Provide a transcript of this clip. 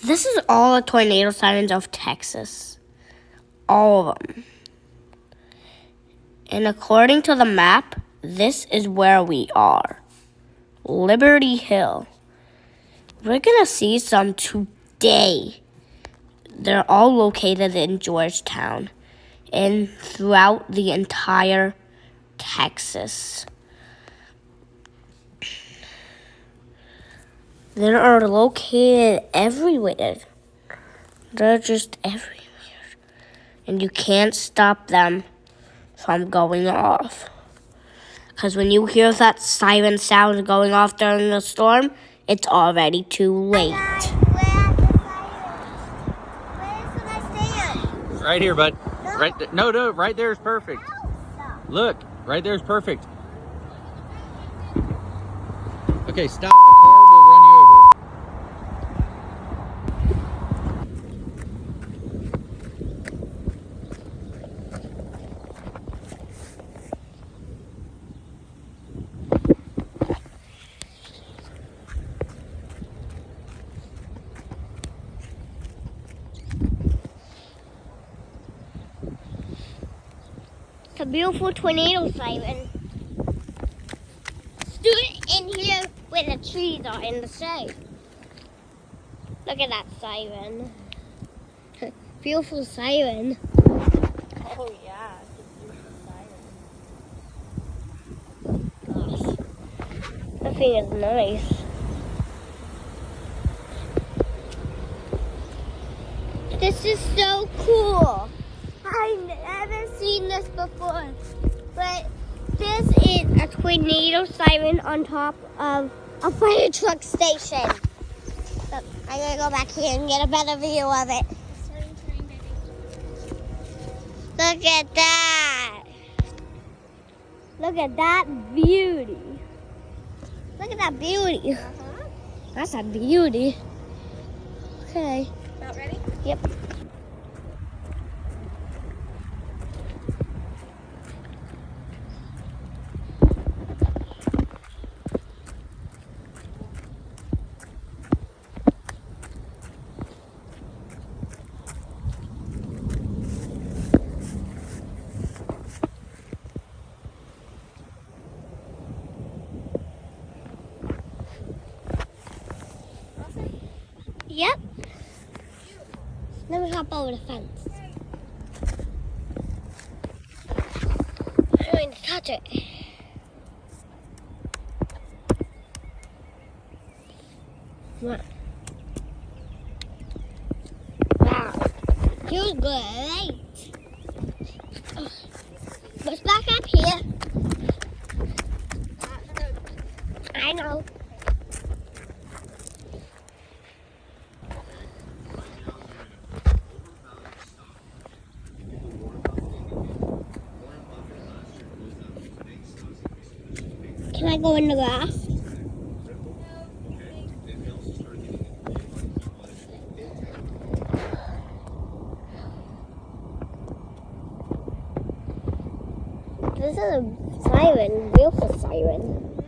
This is all the tornado sirens of Texas. All of them. And according to the map, this is where we are. Liberty Hill. We're gonna see some today. They're all located in Georgetown and throughout the entire Texas. They are located everywhere. They're just everywhere. And you can't stop them from going off. Because when you hear that siren sound going off during the storm, it's already too late. Right here, bud. No. Right there. No, right there is perfect. Look, right there is perfect. Okay, stop. The car will run you over. It's a beautiful tornado siren. Stood in here where the trees are in the shade. Look at that siren. Beautiful siren. Oh yeah, it's a beautiful siren. Gosh, that thing is nice. This is so cool. I've never seen this before. But this is a tornado siren on top of a fire truck station. Look, I'm gonna go back here and get a better view of it. Look at that. Look at that beauty. Look at that beauty. That's a beauty. Okay. About ready? Yep. Yep. Let me hop over the fence. I'm going to touch it. Wow. Feels great. What's back up here? I know. Can I go in the grass? This is a siren, beautiful siren.